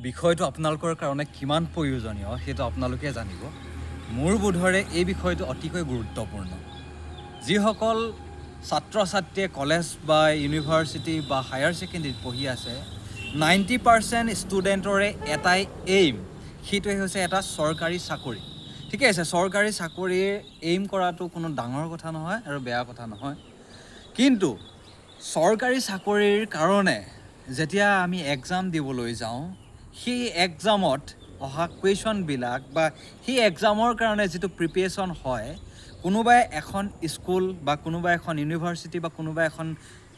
বিষয়টো আপোনালোকৰ কাৰণে কিমান প্ৰয়োজনীয় সেইটো আপোনালোকে জানিব। মোৰ বোধৰে এই বিষয়টো অতিকৈ গুৰুত্বপূৰ্ণ। যিসকল ছাত্ৰ ছাত্ৰীয়ে কলেজ বা ইউনিভাৰ্চিটি বা হায়াৰ ছেকেণ্ডেৰীত পঢ়ি আছে 90% ষ্টুডেণ্টৰে এটাই এইম, সেইটোৱে হৈছে এটা চৰকাৰী চাকৰি। ঠিকে আছে, চৰকাৰী চাকৰিৰ এইম কৰাটো কোনো ডাঙৰ কথা নহয় আৰু বেয়া কথা নহয়, কিন্তু চৰকাৰী চাকৰিৰ কাৰণে যেতিয়া আমি এক্সাম দিবলৈ যাওঁ, সেই এক্সামত অহা কুৱেশ্যনবিলাক বা সেই এক্সামৰ কাৰণে যিটো প্ৰিপেৰেশ্যন হয়, কোনোবাই এখন স্কুল বা কোনোবা এখন ইউনিভাৰ্চিটি বা কোনোবা এখন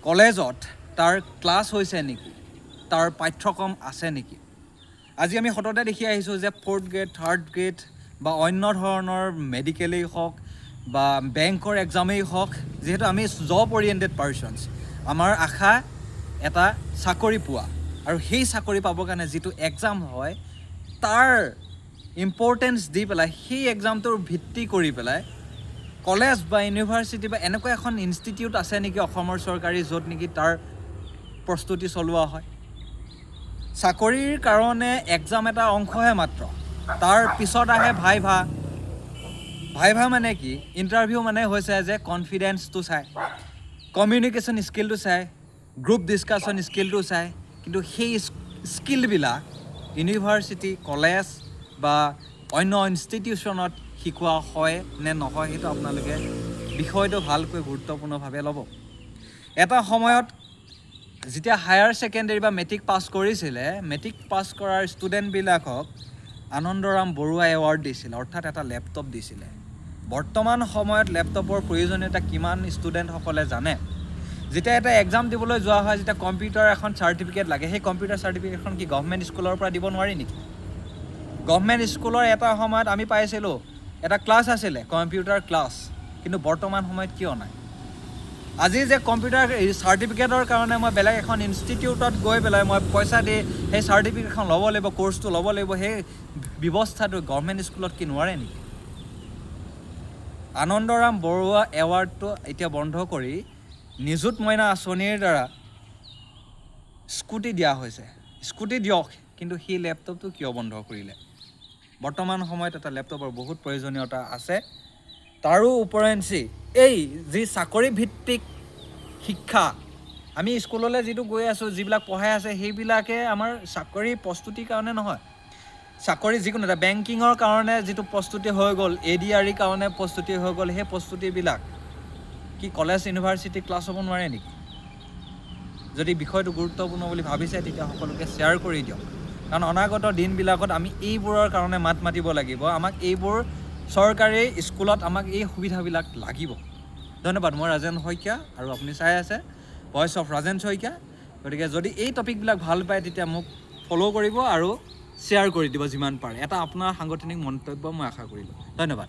কলেজত তাৰ ক্লাছ হৈছে নেকি, তাৰ পাঠ্যক্ৰম আছে নেকি। আজি আমি সততে দেখি আহিছোঁ যে 4th গ্ৰেড 3rd গ্ৰেড বা অন্য ধৰণৰ মেডিকেলেই হওক বা বেংকৰ এক্সামেই হওক, যিহেতু আমি জব অৰিয়েণ্টেড পাৰ্চনছ, আমাৰ আশা এটা চাকৰি পোৱা, আৰু সেই চাকৰি পাবৰ কাৰণে যিটো এক্সাম হয় তাৰ ইম্পৰ্টেঞ্চ দি পেলাই সেই এক্সামটোৰ ভিত্তি কৰি পেলাই কলেজ বা ইউনিভাৰ্চিটি বা এনেকুৱা এখন ইনষ্টিটিউট আছে নেকি অসমৰ চৰকাৰী, য'ত নেকি তাৰ প্ৰস্তুতি চলোৱা হয়। চাকৰিৰ কাৰণে এক্সাম এটা অংশহে মাত্ৰ, তাৰ পিছত আহে ভাইভা। ভাইভা মানে কি? ইণ্টাৰভিউ মানে হৈছে যে কনফিডেঞ্চটো চাই, কমিউনিকেশ্যন স্কিলটো চাই, গ্ৰুপ ডিছকাশ্যন স্কিলটো চাই, কিন্তু সেই স্কিলবিলাক ইউনিভাৰ্চিটি, কলেজ বা অন্য ইনষ্টিটিউশ্যনত শিকোৱা হয় নে নহয়, সেইটো আপোনালোকে বিষয়টো ভালকৈ গুৰুত্বপূৰ্ণভাৱে ল'ব। এটা সময়ত যেতিয়া হায়াৰ ছেকেণ্ডেৰী বা মেট্ৰিক পাছ কৰিছিলে, মেট্ৰিক পাছ কৰাৰ ষ্টুডেণ্টবিলাকক আনন্দৰাম বৰুৱা এৱাৰ্ড দিছিলে, অৰ্থাৎ এটা লেপটপ দিছিলে। বৰ্তমান সময়ত লেপটপৰ প্ৰয়োজনীয়তা কিমান ষ্টুডেণ্টসকলে জানে? যেতিয়া এটা এক্সাম দিবলৈ যোৱা হয়, যেতিয়া কম্পিউটাৰ এখন চাৰ্টিফিকেট লাগে, সেই কম্পিউটাৰ চাৰ্টিফিকেটখন কি গভৰ্ণমেণ্ট স্কুলৰ পৰা দিব নোৱাৰি নেকি? গভৰ্ণমেণ্ট স্কুলৰ এটা সময়ত আমি পাইছিলোঁ এটা ক্লাছ আছিলে কম্পিউটাৰ ক্লাছ, কিন্তু বৰ্তমান সময়ত কিয় নাই? আজি যে কম্পিউটাৰ চাৰ্টিফিকেটৰ কাৰণে মই বেলেগ এখন ইনষ্টিটিউটত গৈ পেলাই মই পইচা দি সেই চাৰ্টিফিকেটখন ল'ব লাগিব, কোৰ্চটো ল'ব লাগিব, সেই ব্যৱস্থাটো গভৰ্ণমেণ্ট স্কুলত কি নোৱাৰে নেকি? আনন্দৰাম বৰুৱা এৱাৰ্ডটো এতিয়া বন্ধ কৰি নিযুত মইনা আঁচনিৰ দ্বাৰা স্কুটি দিয়া হৈছে। স্কুটি দিয়ক, কিন্তু সেই লেপটপটো কিয় বন্ধ কৰিলে? বৰ্তমান সময়ত এটা লেপটপৰ বহুত প্ৰয়োজনীয়তা আছে। তাৰো উপৰঞ্চি এই যি চাকৰি ভিত্তিক শিক্ষা, আমি স্কুললৈ যিটো গৈ আছোঁ, যিবিলাক পঢ়াই আছে, সেইবিলাকে আমাৰ চাকৰি প্ৰস্তুতিৰ কাৰণে নহয়। চাকৰি যিকোনো এটা বেংকিঙৰ কাৰণে যিটো প্ৰস্তুতি হৈ গ'ল, ADRE কাৰণে প্ৰস্তুতি হৈ গ'ল, সেই প্ৰস্তুতিবিলাক কি কলেজ ইউনিভাৰ্চিটি ক্লাছ হ'ব নোৱাৰে নেকি? যদি বিষয়টো গুৰুত্বপূৰ্ণ বুলি ভাবিছে, তেতিয়া সকলোকে শ্বেয়াৰ কৰি দিয়ক, কাৰণ অনাগত দিনবিলাকত আমি এইবোৰৰ কাৰণে মাত মাতিব লাগিব। আমাক এইবোৰ চৰকাৰী স্কুলত আমাক এই সুবিধাবিলাক লাগিব। ধন্যবাদ। মই ৰাজেন শইকীয়া আৰু আপুনি চাই আছে ভইচ অফ ৰাজেন শইকীয়া। গতিকে যদি এই টপিকবিলাক ভাল পায়, তেতিয়া মোক ফ'ল' কৰিব আৰু শ্বেয়াৰ কৰি দিব যিমান পাৰে। এটা আপোনাৰ সাংগঠনিক মন্তব্য মই আশা কৰিলোঁ। ধন্যবাদ।